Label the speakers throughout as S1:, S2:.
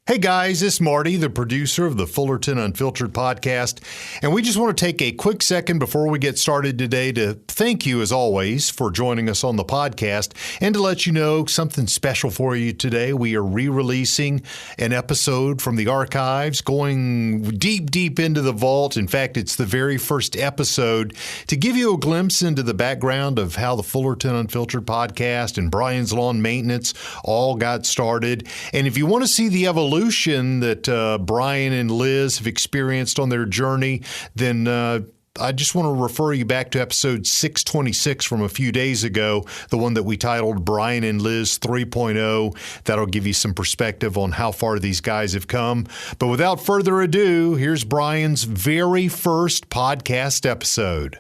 S1: Hey guys, it's Marty, the producer of the Fullerton Unfiltered podcast, and we just want to take a quick second before we get started today to thank you, as always, for joining us on the podcast and to let you know something special for you today. We are re-releasing an episode from the archives, going deep into the vault. In fact, it's the very first episode to give you a glimpse into the background of how the Fullerton Unfiltered podcast and Brian's Lawn Maintenance all got started. And if you want to see the evolution that Brian and Liz have experienced on their journey, then I just want to refer you back to episode 626 from a few days ago, the one that we titled Brian and Liz 3.0. That'll give you some perspective on how far these guys have come. But without further ado, here's Brian's very first podcast episode.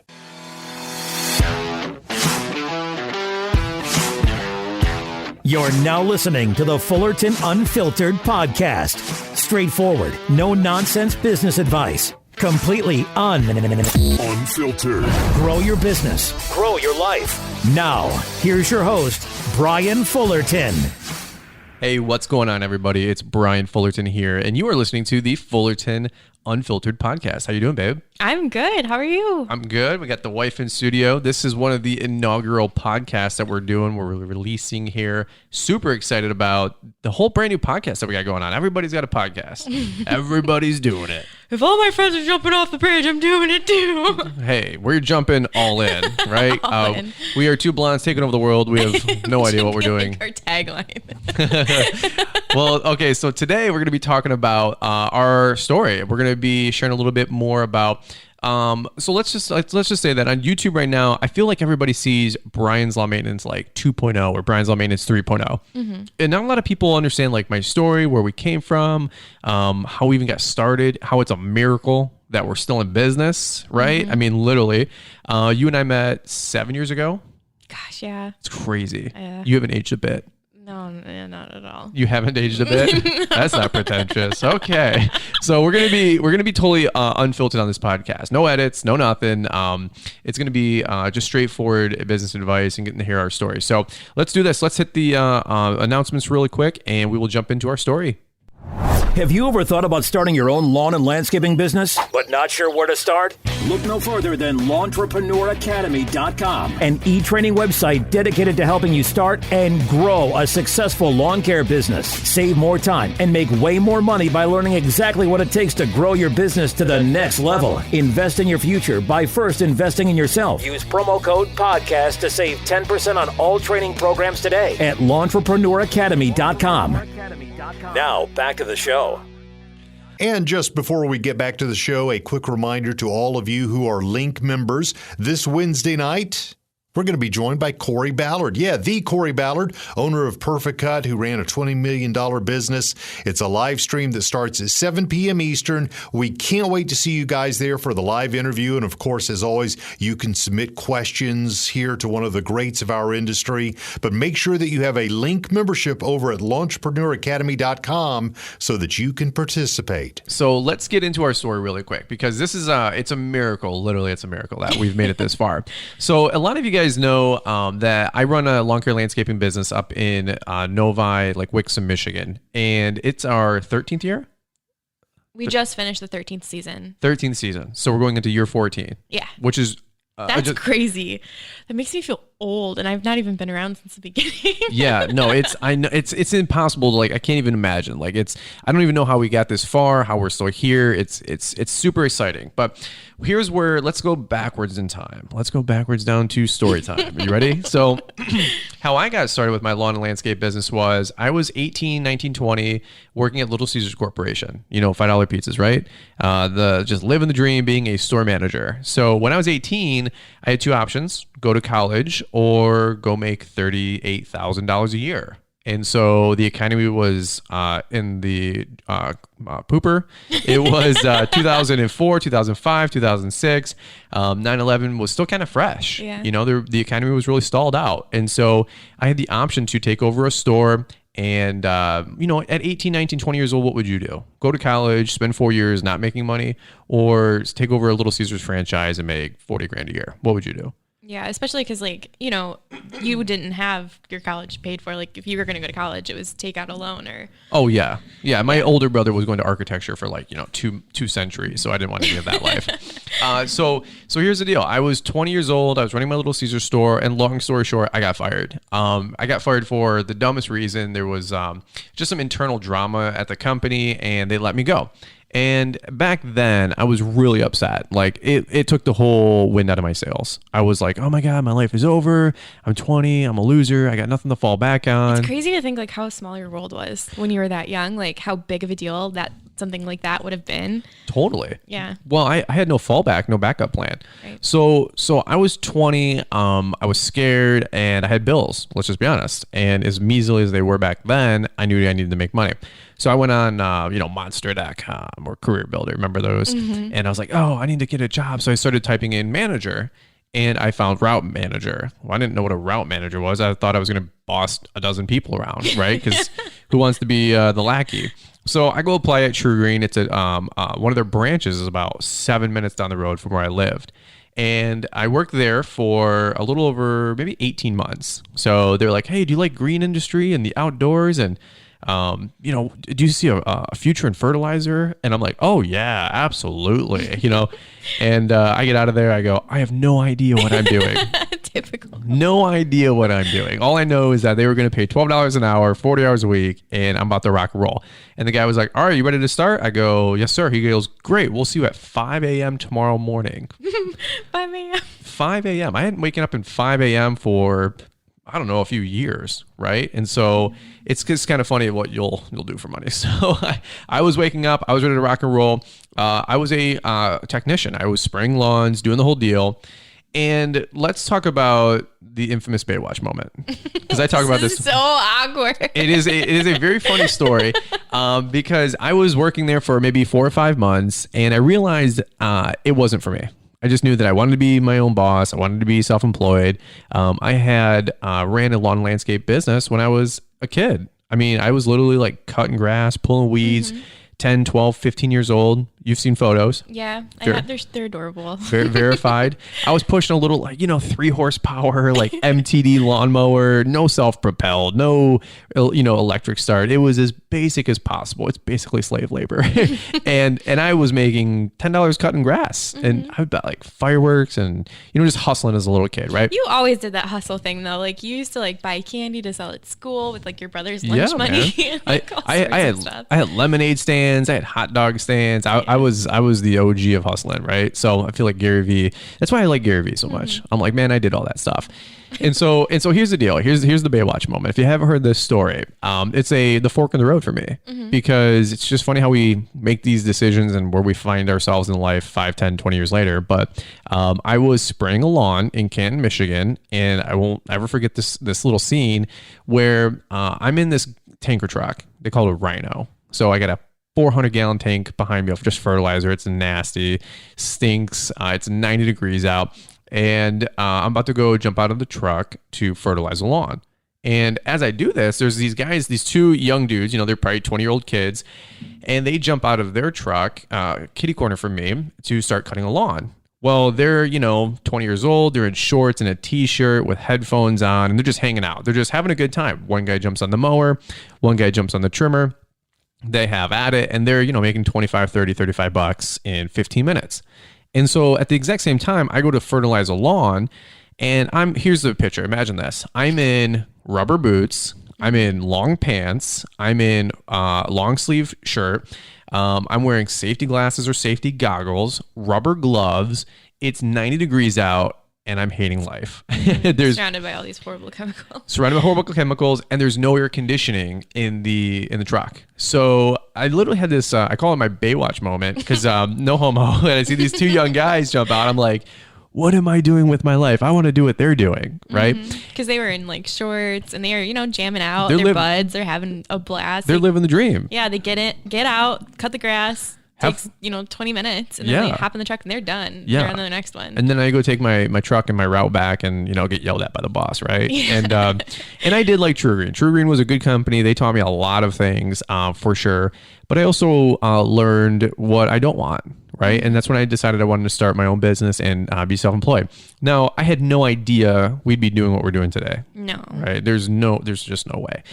S2: You're now listening to the Fullerton Unfiltered podcast. Straightforward, no nonsense business advice. Completely unfiltered. Grow your business. Grow your life. Now, here's your host, Brian Fullerton.
S3: Hey, what's going on, everybody? It's Brian Fullerton here, and you are listening to the Fullerton Unfiltered podcast. How you doing, babe?
S4: I'm good. How are you?
S3: I'm good. We got the wife in studio. This is one of the inaugural podcasts that we're doing. We're releasing here. Super excited about the whole brand new podcast that we got going on. Everybody's got a podcast. Everybody's doing it.
S4: If all my friends are jumping off the bridge, I'm doing it too.
S3: Hey, we're jumping all in, right?
S4: All in.
S3: We are two blondes taking over the world. We have no idea what we're doing.
S4: Our tagline.
S3: Well, okay, so today we're going to be talking about our story. We're going to be sharing a little bit more about so let's just say that on YouTube right now, I feel like everybody sees Brian's Lawn Maintenance like 2.0 or Brian's Lawn Maintenance 3.0. Mm-hmm. And not a lot of people understand like my story, where we came from, how we even got started, how it's a miracle that we're still in business, right? Mm-hmm. I mean, literally, you and I met 7 years ago.
S4: Gosh, yeah.
S3: It's crazy. You haven't aged a bit.
S4: No, not at all.
S3: You haven't aged a bit? That's not pretentious. Okay. So we're gonna be totally unfiltered on this podcast. No edits, no nothing. It's gonna be just straightforward business advice and getting to hear our story. So let's do this. Let's hit the announcements really quick, and we will jump into our story.
S2: Have you ever thought about starting your own lawn and landscaping business, but not sure where to start? Look no further than LawnTrepreneurAcademy.com, an e-training website dedicated to helping you start and grow a successful lawn care business. Save more time and make way more money by learning exactly what it takes to grow your business to the next level. Invest in your future by first investing in yourself. Use promo code PODCAST to save 10% on all training programs today at LawnTrepreneurAcademy.com. Now, back to the show.
S1: And just before we get back to the show, a quick reminder to all of you who are Link members. This Wednesday night, we're going to be joined by Corey Ballard. Yeah, the Corey Ballard, owner of Perfect Cut, who ran a $20 million business. It's a live stream that starts at 7 p.m. Eastern. We can't wait to see you guys there for the live interview. And of course, as always, you can submit questions here to one of the greats of our industry. But make sure that you have a Link membership over at LawnTrepreneurAcademy.com so that you can participate.
S3: So let's get into our story really quick, because this is it's a miracle. Literally, it's a miracle that we've made it this far. So a lot of you guys know that I run a lawn care landscaping business up in Novi, like Wixom, Michigan, and it's our 13th year.
S4: We just finished the 13th season.
S3: 13th season. So we're going into year 14.
S4: Yeah.
S3: Which is
S4: that's crazy. That makes me feel old, and I've not even been around since the beginning.
S3: Yeah, no, I know it's impossible to, like, I can't even imagine. Like, I don't even know how we got this far, how we're still here. It's super exciting. But here's where, let's go backwards in time. Let's go backwards down to story time. Are you ready? So how I got started with my lawn and landscape business was I was 18, 19, 20, working at Little Caesars Corporation, $5 pizzas, right? Just living the dream, being a store manager. So when I was 18, I had two options: go to college or go make $38,000 a year. And so the economy was in the pooper. It was 2004, 2005, 2006. 9/11 was still kind of fresh.
S4: Yeah.
S3: The economy was really stalled out. And so I had the option to take over a store. And, at 18, 19, 20 years old, what would you do? Go to college, spend 4 years not making money, or take over a Little Caesars franchise and make $40,000 a year? What would you do?
S4: Yeah, especially because, like, you know, you didn't have your college paid for. Like, if you were going to go to college, it was take out a loan or.
S3: Oh, yeah. Yeah. My older brother was going to architecture for like, you know, two centuries. So I didn't want any of that life. So here's the deal. I was 20 years old. I was running my Little Caesar store. And long story short, I got fired. I got fired for the dumbest reason. There was just some internal drama at the company and they let me go. And back then, I was really upset. Like, it took the whole wind out of my sails. I was like, oh my God, my life is over. I'm 20. I'm a loser. I got nothing to fall back on.
S4: It's crazy to think, like, how small your world was when you were that young. Like, how big of a deal that something like that would have been.
S3: Totally.
S4: Yeah.
S3: Well, I had no fallback, no backup plan.
S4: Right.
S3: So I was 20. I was scared and I had bills. Let's just be honest. And as measly as they were back then, I knew I needed to make money. So I went on, Monster.com or Career Builder. Remember those? Mm-hmm. And I was like, oh, I need to get a job. So I started typing in manager and I found route manager. Well, I didn't know what a route manager was. I thought I was going to boss a dozen people around, right? Because who wants to be the lackey? So I go apply at True Green. It's at one of their branches is about 7 minutes down the road from where I lived. And I worked there for a little over maybe 18 months. So they're like, hey, do you like green industry and the outdoors? And do you see a future in fertilizer? And I'm like, oh yeah, absolutely. And I get out of there. I go, I have no idea what I'm doing.
S4: Typical.
S3: No idea what I'm doing. All I know is that they were going to pay $12 an hour, 40 hours a week, and I'm about to rock and roll. And the guy was like, all right, you ready to start? I go, yes, sir. He goes, great. We'll see you at 5 a.m. tomorrow morning.
S4: 5 a.m. 5
S3: a.m. I hadn't waken up in 5 a.m. for, I don't know, a few years, right? And so it's just kind of funny what you'll do for money. So I was waking up, I was ready to rock and roll. I was a technician. I was spraying lawns, doing the whole deal. And let's talk about the infamous Baywatch moment, because I talk about this.
S4: So awkward.
S3: It is a very funny story because I was working there for maybe 4 or 5 months, and I realized it wasn't for me. I just knew that I wanted to be my own boss. I wanted to be self-employed. I had ran a lawn landscape business when I was a kid. I mean, I was literally like cutting grass, pulling weeds, 10, 12, 15 years old. You've seen photos.
S4: Yeah, they're adorable.
S3: Verified. I was pushing a little 3 horsepower, like MTD lawnmower, no self-propelled, no, electric start. It was as basic as possible. It's basically slave labor. and I was making $10 cutting grass and I bought like fireworks and, just hustling as a little kid, right?
S4: You always did that hustle thing though. Like you used to like buy candy to sell at school with like your brother's lunch money.
S3: I had lemonade stands. I had hot dog stands. I was the OG of hustling, right? So I feel like Gary Vee. That's why I like Gary Vee so much. I'm like, man, I did all that stuff. And so here's the deal. Here's the Baywatch moment. If you haven't heard this story, it's the fork in the road for me because it's just funny how we make these decisions and where we find ourselves in life 5, 10, 20 years later. But I was spraying a lawn in Canton, Michigan, and I won't ever forget this little scene where I'm in this tanker truck. They call it a Rhino. So I got a 400-gallon tank behind me of just fertilizer. It's nasty, stinks. It's 90 degrees out. And I'm about to go jump out of the truck to fertilize the lawn. And as I do this, there's these guys, these 2 young dudes, they're probably 20-year-old kids. And they jump out of their truck, kitty corner from me, to start cutting a lawn. Well, they're, 20 years old. They're in shorts and a T-shirt with headphones on. And they're just hanging out. They're just having a good time. One guy jumps on the mower. One guy jumps on the trimmer. They have at it, and they're, making 25, 30, 35 bucks in 15 minutes. And so at the exact same time, I go to fertilize a lawn, and here's the picture. Imagine this. I'm in rubber boots. I'm in long pants. I'm in long sleeve shirt. I'm wearing safety glasses or safety goggles, rubber gloves. It's 90 degrees out. And I'm hating life.
S4: Surrounded by all these horrible chemicals.
S3: Surrounded by horrible chemicals, and there's no air conditioning in the truck. So I literally had this. I call it my Baywatch moment because no homo. And I see these 2 young guys jump out. I'm like, what am I doing with my life? I want to do what they're doing, right?
S4: Because they were in like shorts and they are jamming out. They're buds. They're having a blast.
S3: They're living the dream.
S4: Yeah, they get out, cut the grass. Takes 20 minutes and then they hop in the truck and they're done. They're on to the next one.
S3: And then I go take my truck and my route back and get yelled at by the boss, right? And I did like True Green. True Green was a good company. They taught me a lot of things for sure. but I also learned what I don't want. Right. And that's when I decided I wanted to start my own business and be self-employed. Now, I had no idea we'd be doing what we're doing today.
S4: No.
S3: Right. There's just no way.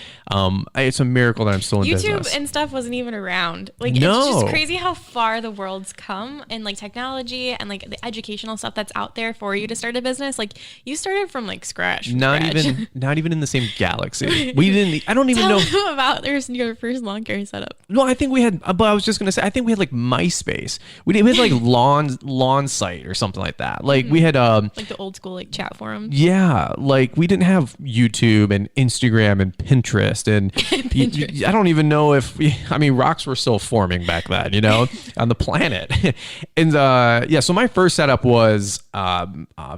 S3: It's a miracle that I'm still in business.
S4: YouTube and stuff wasn't even around. Like, it's just crazy how far the world's come, and like technology and like the educational stuff that's out there for you to start a business. Like, you started from like scratch.
S3: Not even in the same galaxy. We didn't. I don't even know
S4: about your first lawn care setup.
S3: No, I think we had. But I was just gonna say, I think we had like MySpace. We had like lawn site or something like that. Like we had
S4: like the old school like chat forums.
S3: Yeah, like we didn't have YouTube and Instagram and Pinterest and Pinterest. I don't even know if rocks were still forming back then, on the planet. And so my first setup was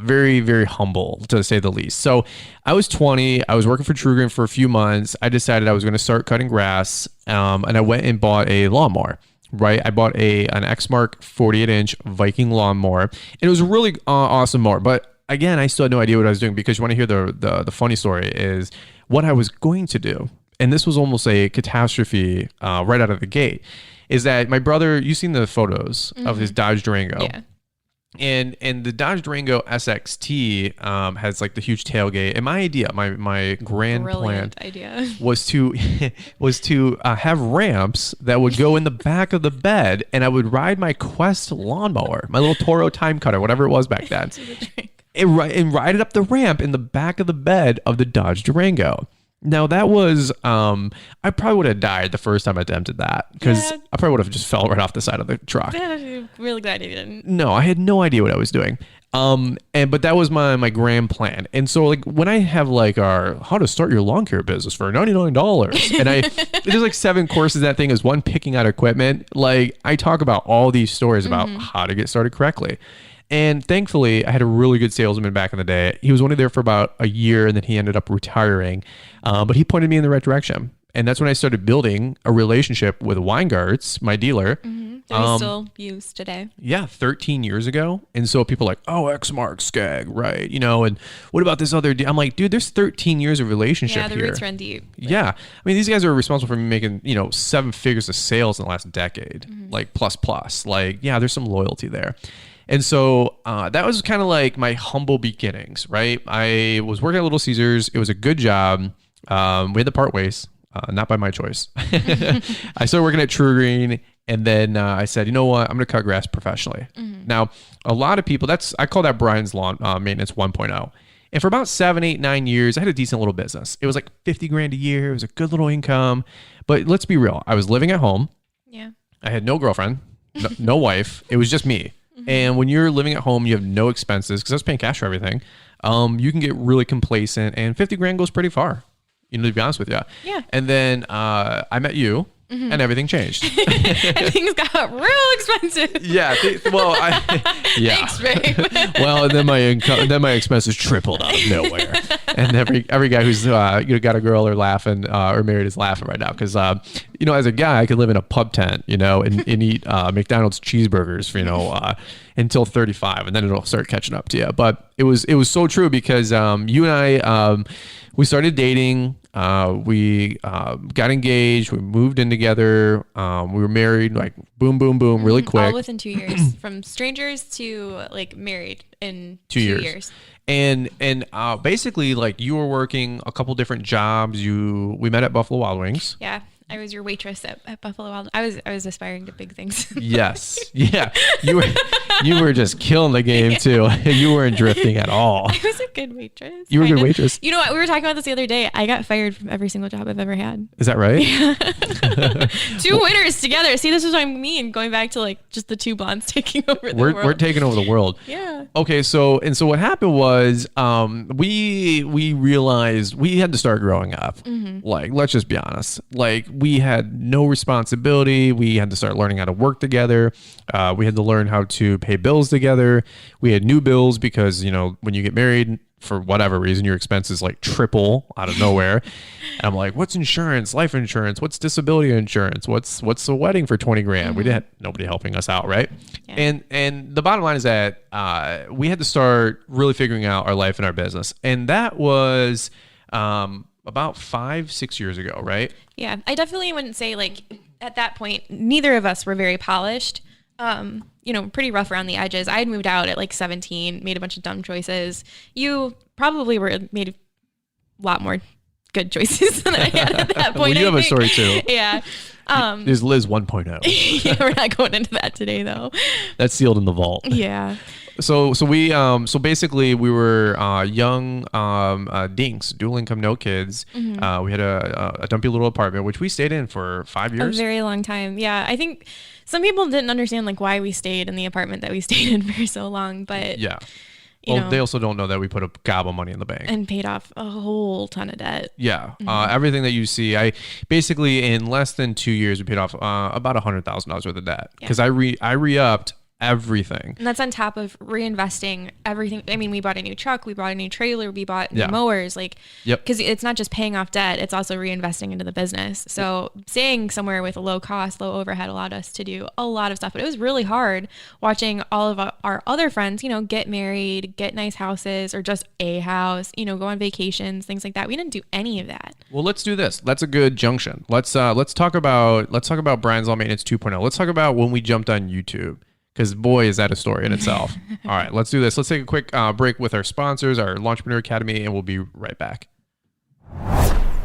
S3: very, very humble, to say the least. So I was 20. I was working for True Green for a few months. I decided I was going to start cutting grass, and I went and bought a lawnmower. Right, I bought an Exmark 48-inch Viking lawnmower, and it was a really awesome mower. But again, I still had no idea what I was doing, because you want to hear the funny story is what I was going to do, and this was almost a catastrophe right out of the gate. Is that my brother? You've seen the photos of his Dodge Durango.
S4: Yeah.
S3: And the Dodge Durango SXT has like the huge tailgate. And my idea, my grand plan was to have ramps that would go in the back of the bed, and I would ride my Quest lawnmower, my little Toro time cutter, whatever it was back then, and ride it up the ramp in the back of the bed of the Dodge Durango. Now that was, I probably would have died the first time I attempted that, because I probably would have just fell right off the side of the truck.
S4: I'm really glad you didn't.
S3: No, I had no idea what I was doing. But that was my grand plan. And so like when I have like our how to start your lawn care business for $99, and there's like 7 courses. That thing is one picking out equipment. Like I talk about all these stories about how to get started correctly. And thankfully, I had a really good salesman back in the day. He was only there for about a year, and then he ended up retiring. But he pointed me in the right direction. And that's when I started building a relationship with Weingarts, my dealer.
S4: That we still use today.
S3: Yeah, 13 years ago. And so people are like, oh, Exmark Skag, right? And what about this other deal? I'm like, dude, there's 13 years of relationship here.
S4: Yeah, the roots run deep.
S3: Yeah. I mean, these guys are responsible for me making, 7 figures of sales in the last decade, like plus. Like, yeah, there's some loyalty there. And so that was kind of like my humble beginnings, right? I was working at Little Caesars. It was a good job. We had to part ways, not by my choice. I started working at True Green, and then I said, you know what? I'm going to cut grass professionally. Now, a lot of people, I call that Brian's lawn maintenance 1.0. And for about 7, 8, 9 years, I had a decent little business. It was like $50,000 a year. It was a good little income. But let's be real. I was living at home.
S4: Yeah.
S3: I had no girlfriend, no wife. It was just me. And when you're living at home, you have no expenses, because I was paying cash for everything. You can get really complacent, and $50,000 goes pretty far, to be honest with you.
S4: Yeah.
S3: And then I met you, and everything changed.
S4: And things got real expensive.
S3: Yeah. Yeah.
S4: Thanks, babe.
S3: Well, and then my expenses tripled out of nowhere. And every guy who's got a girl or laughing or married is laughing right now, because as a guy I could live in a pub tent, and eat McDonald's cheeseburgers for until 35, and then it'll start catching up to you. But it was so true, because you and I we started dating. We got engaged. We moved in together. We were married, like boom, boom, boom, really quick.
S4: All within 2 years, from strangers to like married in 2 years.
S3: And basically, like, you were working a couple different jobs. We met at Buffalo Wild Wings.
S4: Yeah. I was your waitress at Buffalo Wild. I was aspiring to big things.
S3: Yes. Yeah. You were just killing the game too. You weren't drifting at all.
S4: I was a good waitress.
S3: You were a good waitress.
S4: You know what? We were talking about this the other day. I got fired from every single job I've ever had.
S3: Is that right?
S4: Yeah. 2 winners together. See, this is what I mean. Going back to like just the 2 blondes taking over the world.
S3: We're taking over the world.
S4: Yeah.
S3: Okay. So what happened was, we realized we had to start growing up. Like, let's just be honest. Like, we had no responsibility. We had to start learning how to work together. We had to learn how to pay bills together. We had new bills because, when you get married, for whatever reason, your expenses like triple out of nowhere. And I'm like, what's insurance, life insurance? What's disability insurance? What's a wedding for $20,000? We didn't have nobody helping us out. Right. Yeah. And the bottom line is that, we had to start really figuring out our life and our business. And that was, about 5-6 years ago, right?
S4: Yeah, I definitely wouldn't say like at that point, neither of us were very polished. Pretty rough around the edges. I had moved out at like 17, made a bunch of dumb choices. You probably made a lot more good choices than I had at that point.
S3: Well, you have a story too.
S4: Yeah.
S3: There's Liz 1.0.
S4: Yeah, we're not going into that today though.
S3: That's sealed in the vault.
S4: Yeah.
S3: So basically we were young dinks, dual income, no kids. We had a dumpy little apartment, which we stayed in for 5 years.
S4: A very long time. Yeah, I think some people didn't understand like why we stayed in the apartment that we stayed in for so long, but
S3: yeah. Well, they also don't know that we put a gob of money in the bank
S4: and paid off a whole ton of debt.
S3: Yeah, everything that you see, I basically in less than 2 years we paid off about $100,000 worth of debt because I re-upped everything.
S4: And that's on top of reinvesting everything. I mean, we bought a new truck, we bought a new trailer, we bought new mowers, because it's not just paying off debt, it's also reinvesting into the business. So staying somewhere with a low cost, low overhead allowed us to do a lot of stuff. But it was really hard watching all of our other friends, get married, get nice houses, or just a house, go on vacations, things like that. We didn't do any of that.
S3: Well, let's do this. That's a good junction. Let's talk about Brian's Lawn Maintenance 2.0. Let's talk about when we jumped on YouTube. Because boy, is that a story in itself. All right, let's do this. Let's take a quick break with our sponsors, our Launchpreneur Academy, and we'll be right back.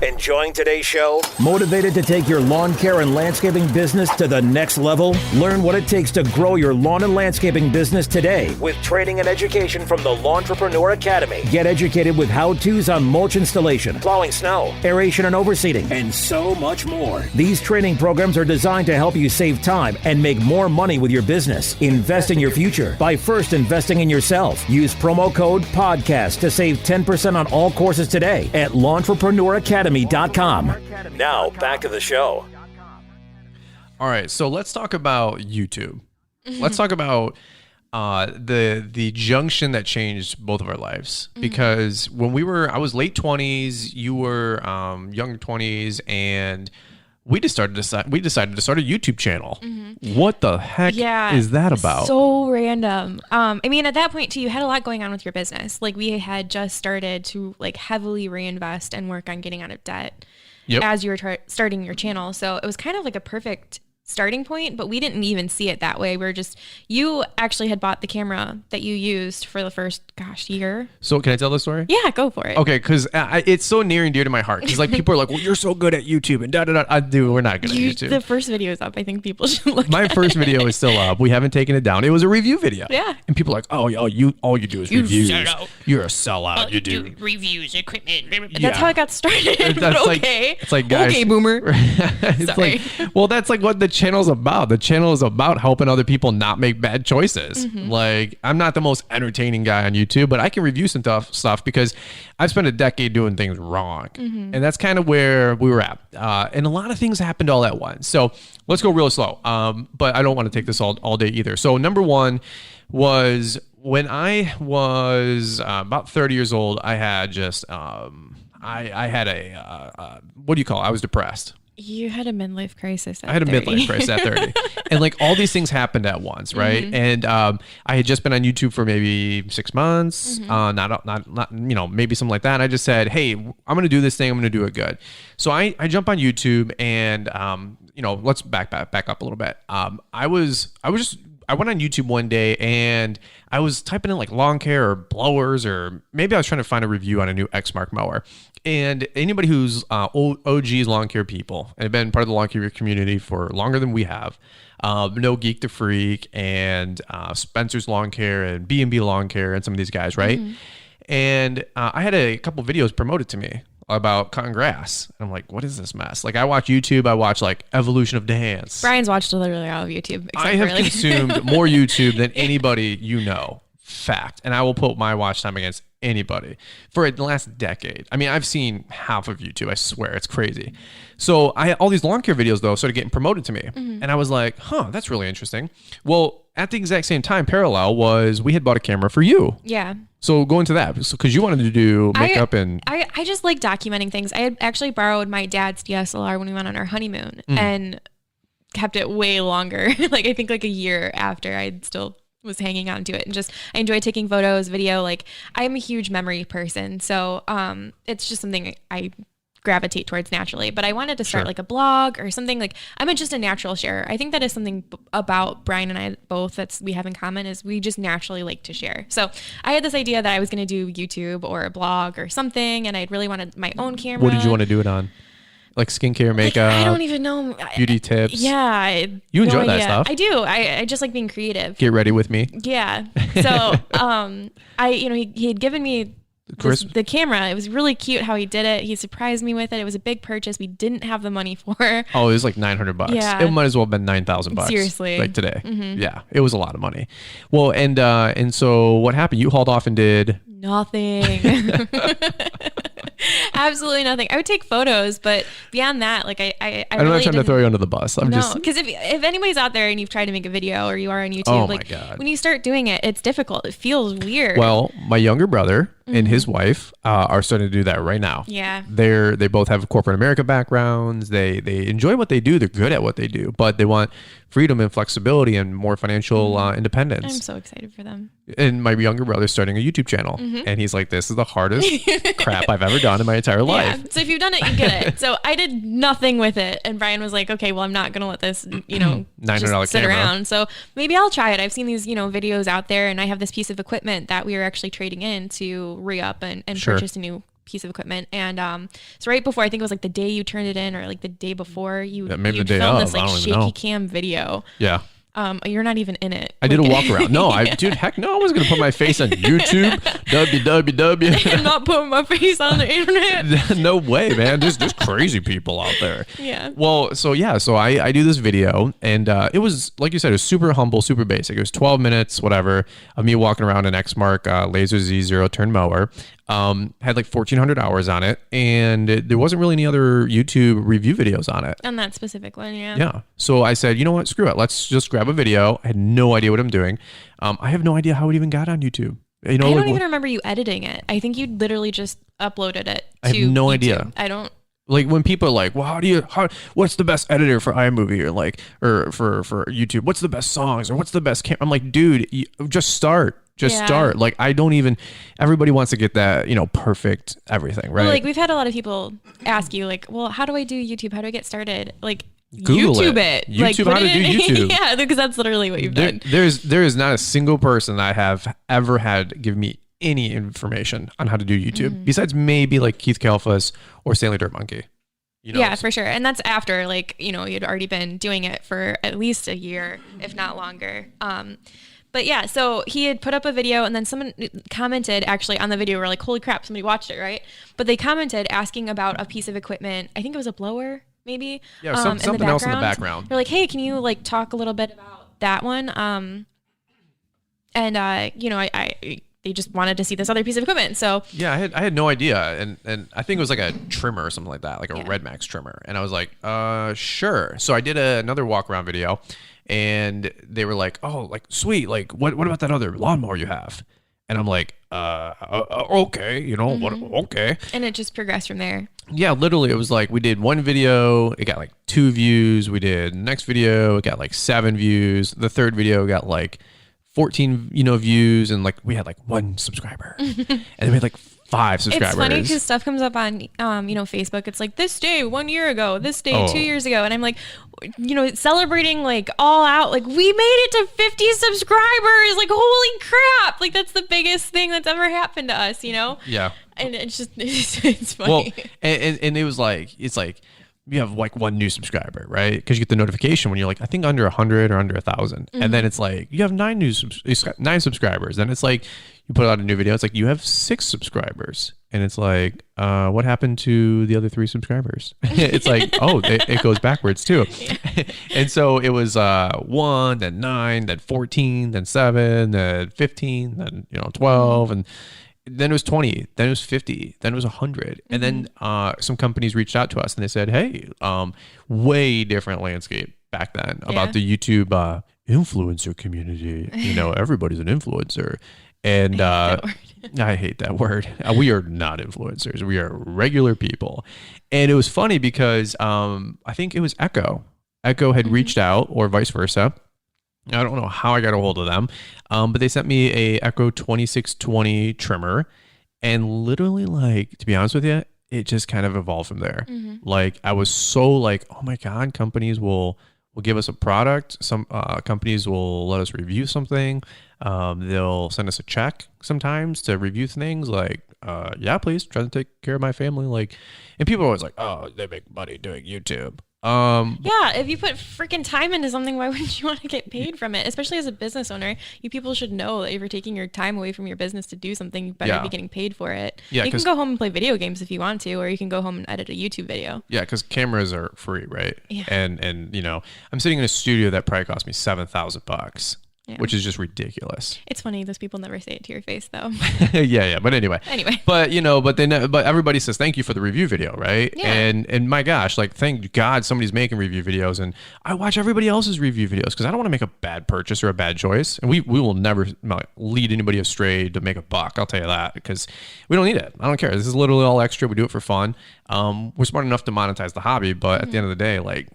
S2: Enjoying today's show? Motivated to take your lawn care and landscaping business to the next level? Learn what it takes to grow your lawn and landscaping business today with training and education from the Launchpreneur Academy. Get educated with how-tos on mulch installation, plowing snow, aeration and overseeding, and so much more. These training programs are designed to help you save time and make more money with your business. Invest in your future by first investing in yourself. Use promo code PODCAST to save 10% on all courses today at LaunchpreneurAcademy.com. Now, back to the show.
S3: All right, so let's talk about YouTube. Let's talk about the junction that changed both of our lives. Because when I was late 20s, you were young 20s, and we decided to start a YouTube channel. What the heck is that about?
S4: So random. I mean, at that point too, you had a lot going on with your business. Like we had just started to heavily reinvest and work on getting out of debt as you were starting your channel. So it was kind of like a perfect starting point, but we didn't even see it that way. You actually had bought the camera that you used for the first year.
S3: So can I tell the story?
S4: Yeah, go for it.
S3: Okay, because it's so near and dear to my heart. Because people are like, well, you're so good at YouTube and da-da-da. We're not good at YouTube.
S4: The first video is up. I think people should look
S3: My first video is still up. We haven't taken it down. It was a review video.
S4: Yeah.
S3: And people are like, all you do is reviews. You're a sellout.
S4: All
S3: you do
S4: reviews, equipment. That's how it got started.
S3: That's
S4: okay.
S3: It's like, guys.
S4: Okay, boomer.
S3: Sorry. That's what the channel's about. The channel is about helping other people not make bad choices. I'm not the most entertaining guy on YouTube, but I can review some stuff because I've spent a decade doing things wrong. And that's kind of where we were at. And a lot of things happened all at once. So let's go real slow. But I don't want to take this all day either. So number one was when I was about 30 years old, I had just, I had a, what do you call it? I was depressed.
S4: You had a midlife crisis at 30.
S3: I had a midlife crisis at 30. And all these things happened at once, right? And I had just been on YouTube for maybe 6 months, not maybe something like that. And I just said, hey, I'm going to do this thing. I'm going to do it good. So I jump on YouTube and, let's back up a little bit. I went on YouTube one day and I was typing in lawn care or blowers, or maybe I was trying to find a review on a new Exmark mower. And anybody who's OG's lawn care people and have been part of the lawn care community for longer than we have, Geek to Freak and Spencer's Lawn Care and B&B Lawn Care and some of these guys, right? And I had a couple videos promoted to me about cutting grass. And I'm like, what is this mess? I watch YouTube, I watch Evolution of Dance.
S4: Brian's watched literally all of YouTube.
S3: I have consumed more YouTube than anybody fact. And I will put my watch time against anybody for the last decade. I mean, I've seen half of YouTube. I swear, it's crazy. So I had all these lawn care videos though started getting promoted to me. And I was like, that's really interesting. Well, at the exact same time, parallel was we had bought a camera for you.
S4: Yeah.
S3: So go into that because you wanted to do makeup and
S4: I just like documenting things. I had actually borrowed my dad's DSLR when we went on our honeymoon and kept it way longer. I think a year after I'd still was hanging on to it, and just I enjoy taking photos, video. I'm a huge memory person, so it's just something I gravitate towards naturally. But I wanted to start like a blog or something. Like I'm just a natural sharer. I think that is something about Brian and I both we have in common is we just naturally like to share. So I had this idea that I was going to do YouTube or a blog or something, and I really wanted my own camera.
S3: What did you want to do it on? Like skincare, makeup?
S4: I don't even know.
S3: Beauty tips?
S4: Yeah.
S3: You enjoy that stuff?
S4: I do. I just like being creative.
S3: Get ready with me.
S4: Yeah. So he had given me the camera. It was really cute how he did it. He surprised me with it. It was a big purchase we didn't have the money for.
S3: Oh, it was like $900.
S4: Yeah.
S3: It might as well have been $9,000.
S4: Seriously.
S3: Like today. Mm-hmm. Yeah. It was a lot of money. Well, and so what happened? You hauled off and did
S4: nothing. Absolutely nothing. I would take photos, but beyond that, like I'm
S3: really not trying to throw you under the bus. I'm just
S4: because if anybody's out there and you've tried to make a video or you are on YouTube,
S3: oh
S4: like
S3: my God.
S4: when you start doing it, it's difficult. It feels weird.
S3: Well, my younger brother and his wife are starting to do that right now.
S4: Yeah.
S3: They both have corporate America backgrounds. They enjoy what they do. They're good at what they do, but they want freedom and flexibility and more financial independence.
S4: I'm so excited for them.
S3: And my younger brother's starting a YouTube channel, and he's like, "This is the hardest crap I've ever done in my entire life."
S4: Yeah. So if you've done it, you get it. So I did nothing with it, and Brian was like, "Okay, well, I'm not gonna let this,
S3: $900
S4: just sit
S3: camera
S4: around. So maybe I'll try it." I've seen these, videos out there, and I have this piece of equipment that we are actually trading in to re-up and purchase a new piece of equipment. And so right before, I think it was like the day you turned it in, or like the day before you
S3: maybe the day
S4: filmed
S3: of,
S4: this like shaky cam video.
S3: Yeah.
S4: You're not even in it.
S3: I did a walk around. No, dude, heck no, I wasn't gonna put my face on YouTube. www.
S4: I'm not putting my face on the internet.
S3: No way, man. There's crazy people out there.
S4: Yeah.
S3: Well, so I do this video, and it was, like you said, it was super humble, super basic. It was 12 minutes, whatever, of me walking around an Exmark Laser Z0 turn mower. Had like 1,400 hours on it, and there wasn't really any other YouTube review videos on it.
S4: On that specific one, yeah.
S3: Yeah. So I said, you know what? Screw it. Let's just grab a video. I had no idea what I'm doing. I have no idea how it even got on YouTube. I
S4: don't even remember you editing it. I think you literally just uploaded it to
S3: I have no
S4: YouTube.
S3: idea.
S4: I don't.
S3: Like when people are like, well, what's the best editor for iMovie or for YouTube? What's the best songs or what's the best camera? I'm like, dude, just start. Start. Like, everybody wants to get that, perfect everything, right?
S4: Well, like we've had a lot of people ask you like, well, how do I do YouTube? How do I get started? Like,
S3: Google
S4: YouTube it.
S3: YouTube, how to do YouTube.
S4: Yeah, because that's literally what you've done.
S3: There is not a single person I have ever had give me any information on how to do YouTube besides maybe like Keith Kalfas or Stanley Dirt Monkey.
S4: Yeah, for sure. And that's after you'd already been doing it for at least a year, if not longer. But yeah, so he had put up a video, and then someone commented actually on the video. We're like, holy crap, somebody watched it, right? But they commented asking about a piece of equipment. I think it was a blower, maybe.
S3: Yeah, something else in the background.
S4: They're like, hey, can you talk a little bit about that one? They just wanted to see this other piece of equipment. So
S3: yeah, I had no idea, and I think it was like a trimmer or something like that, like a Red Max trimmer. And I was like, sure. So I did another walk around video. And they were like, oh, like, sweet. Like, what about that other lawnmower you have? And I'm like, okay, okay.
S4: And it just progressed from there.
S3: Yeah, literally. It was like, we did one video. It got like 2 views. We did the next video. It got like 7 views. The third video got like 14, views. And like, we had like 1 subscriber. And then we had like 5 subscribers.
S4: It's funny because stuff comes up on, Facebook. It's like this day 1 year ago, this day 2 years ago, and I'm like, celebrating like all out, like we made it to 50 subscribers, like holy crap, like that's the biggest thing that's ever happened to us,
S3: Yeah.
S4: And it's just it's funny.
S3: Well, and it was like it's like you have like 1 new subscriber, right? Because you get the notification when you're like, I think under 100 or under 1,000, and then it's like you have 9 subscribers, and it's like you put out a new video, it's like you have 6 subscribers, and it's like, what happened to the other 3 subscribers? It's like, oh, it goes backwards too. Yeah. And so it was 1, then 9, then 14, then 7, then 15, then 12, and then it was 20, then it was 50, then it was 100. And then some companies reached out to us and they said, hey, way different landscape back then about the YouTube influencer community. Everybody's an influencer. And I hate that word. We are not influencers. We are regular people. And it was funny because I think it was Echo. Echo had reached out, or vice versa. I don't know how I got a hold of them, but they sent me a Echo 2620 trimmer, and literally, like, to be honest with you, it just kind of evolved from there. Like I was so like, oh my God, companies will give us a product. Some companies will let us review something. They'll send us a check sometimes to review things. Like, yeah, please try to take care of my family. Like, and people are always like, oh, they make money doing YouTube.
S4: Yeah, if you put freaking time into something, why wouldn't you want to get paid from it? Especially as a business owner, you people should know that if you're taking your time away from your business to do something, you better be getting paid for it. Yeah, you can go home and play video games if you want to, or you can go home and edit a YouTube video.
S3: Yeah, because cameras are free, right?
S4: Yeah.
S3: And you know, I'm sitting in a studio that probably cost me $7,000. Yeah. Which is just ridiculous.
S4: It's funny. Those people never say it to your face, though.
S3: yeah. But anyway. But you know, but everybody says thank you for the review video, right?
S4: Yeah.
S3: And my gosh, like thank God somebody's making review videos, and I watch everybody else's review videos because I don't want to make a bad purchase or a bad choice, and we will never lead anybody astray to make a buck. I'll tell you that because we don't need it. I don't care. This is literally all extra. We do it for fun. We're smart enough to monetize the hobby, but at the end of the day, like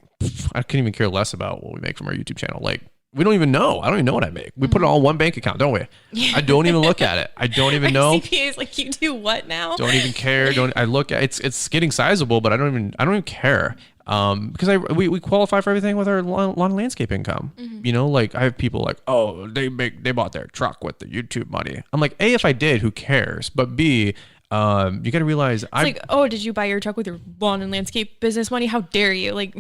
S3: I couldn't even care less about what we make from our YouTube channel. Like. We don't even know. I don't even know what I make. We put it all in one bank account, don't we? Yeah. I don't even look at it. I don't even know.
S4: CPA's like, you do what now?
S3: Don't even care. I look at it's getting sizable, but I don't even care. Because we qualify for everything with our lawn landscape income. You know, like I have people like, oh, they bought their truck with the YouTube money. I'm like, A, if I did, who cares? But B, you got to realize
S4: it's like, oh, did you buy your truck with your lawn and landscape business money? How dare you? Like,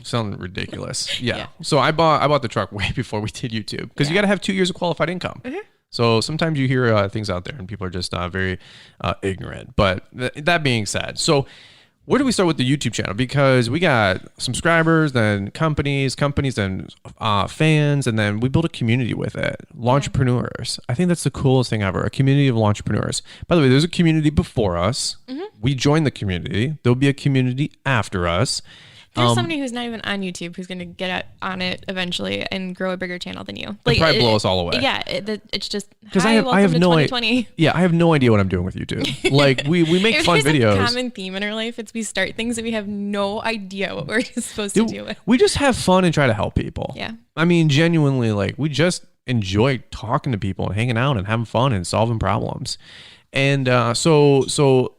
S3: sound ridiculous. Yeah. So I bought the truck way before we did YouTube because you got to have 2 years of qualified income. So sometimes you hear things out there and people are just very ignorant. But that being said, so where do we start with the YouTube channel? Because we got subscribers, then companies, then fans, and then we build a community with it. Launchpreneurs. I think that's the coolest thing ever. A community of launchpreneurs. By the way, there's a community before us. We joined the community. There'll be a community after us.
S4: There's somebody who's not even on YouTube who's going to get on it eventually and grow a bigger channel than you.
S3: Like, probably blow us all away.
S4: Yeah, it's just
S3: because I have no idea. Yeah, I have no idea what I'm doing with YouTube. Like we make fun videos.
S4: A common theme in our life. It's we start things that we have no idea what we're supposed to do with.
S3: We just have fun and try to help people.
S4: Yeah.
S3: I mean, genuinely, like we just enjoy talking to people and hanging out and having fun and solving problems. And so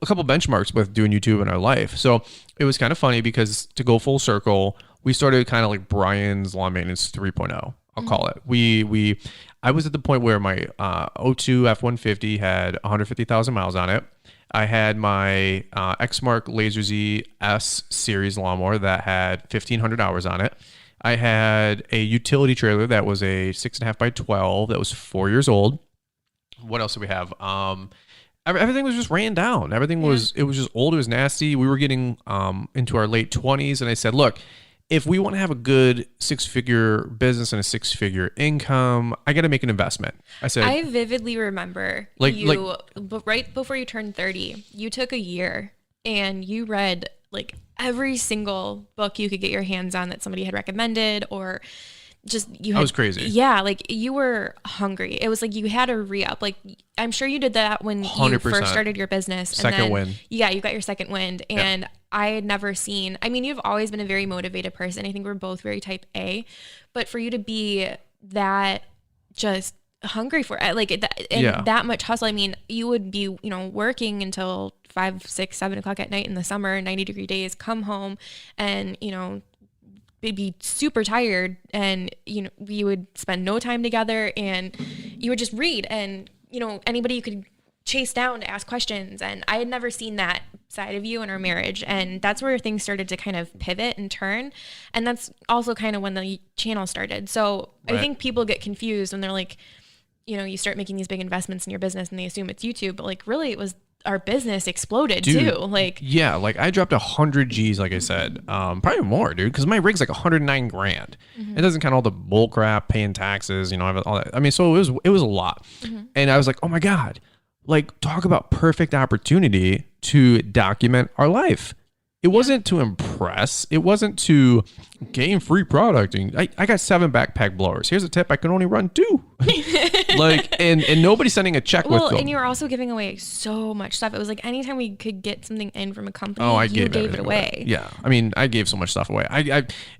S3: a couple benchmarks with doing YouTube in our life. So it was kind of funny because to go full circle, we started kind of like Brian's Lawn Maintenance 3.0, I'll call it. I was at the point where my 02 F-150 had 150,000 miles on it. I had my Exmark Laser Z S series lawnmower that had 1,500 hours on it. I had a utility trailer that was a 6.5 by 12 that was 4 years old. What else do we have? Everything was just ran down. Everything was, it was just old. It was nasty. We were getting into our late 20s. And I said, look, if we want to have a good 6-figure business and a 6-figure income, I got to make an investment. I said,
S4: I vividly remember right before you turned 30, you took a year and you read like every single book you could get your hands on that somebody had recommended or just I was crazy. Yeah, like you were hungry. It was like you had a re-up. Like I'm sure you did that when 100%. You first started your business.
S3: Second wind.
S4: Yeah, you got your second wind. And I had never seen, I mean, you've always been a very motivated person. I think we're both very type A. But for you to be that just hungry for it, like that much hustle, I mean, you would be, working until 5, 6, 7 o'clock at night in the summer, 90-degree days, come home and, be super tired and we would spend no time together and you would just read and anybody you could chase down to ask questions, and I had never seen that side of you in our marriage, and that's where things started to kind of pivot and turn, and that's also kind of when the channel started. So right. I think people get confused when they're like, you start making these big investments in your business and they assume it's YouTube, but like really it was our business exploded. Dude, too. Like,
S3: yeah, like I dropped 100 G's, like I said, probably more, dude, because my rig's like 109 grand. It doesn't count all the bull crap, paying taxes, all that. I mean, so it was a lot. And I was like, oh my God, like talk about perfect opportunity to document our life. It wasn't to impress. It wasn't to gain free product. I got 7 backpack blowers. Here's a tip. I can only run 2. Like, and nobody's sending a check with them.
S4: And you were also giving away so much stuff. It was like anytime we could get something in from a company, you gave it away.
S3: Yeah. I mean, I gave so much stuff away.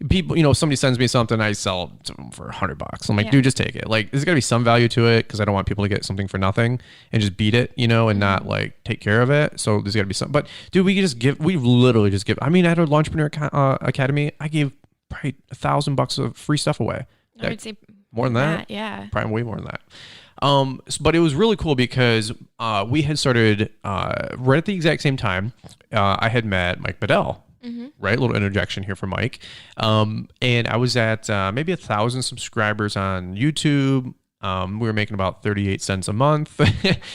S3: People, you know, somebody sends me something, I sell to them for $100. I'm like, dude, just take it. Like, there's got to be some value to it because I don't want people to get something for nothing and just beat it, you know, and not like take care of it. So there's got to be some. But dude, we literally just give. I mean, at our Entrepreneur Academy, I gave probably $1,000 of free stuff away.
S4: I would say
S3: more than that.
S4: Yeah.
S3: Probably way more than that. But it was really cool because we had started right at the exact same time. I had met Mike Bedell, right? A little interjection here for Mike. And I was at maybe 1,000 subscribers on YouTube. We were making about 38 cents a month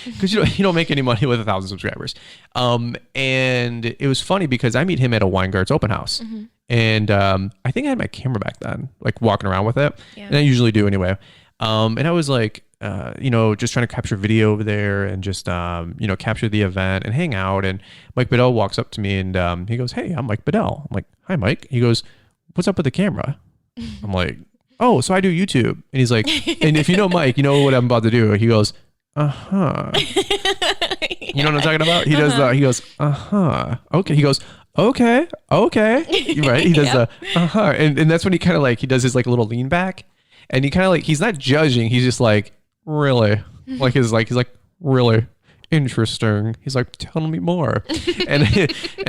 S3: because you don't make any money with 1,000 subscribers. And it was funny because I meet him at a Weingart's open house. And I think I had my camera back then, like walking around with it. Yeah. And I usually do anyway. And I was like, just trying to capture video over there and just, capture the event and hang out. And Mike Bedell walks up to me and he goes, "Hey, I'm Mike Bedell." I'm like, "Hi, Mike." He goes, "What's up with the camera?" I'm like, "Oh, so I do YouTube." And he's like, and if you know Mike, you know what I'm about to do. He goes, "Uh-huh." You know what I'm talking about? He does he goes, "Uh-huh." Okay. He goes, okay. Right. He does the uh-huh. And that's when he kind of like, he does his like little lean back and he kind of like, he's not judging. He's just like, really? He's like, really interesting. He's like, tell me more. and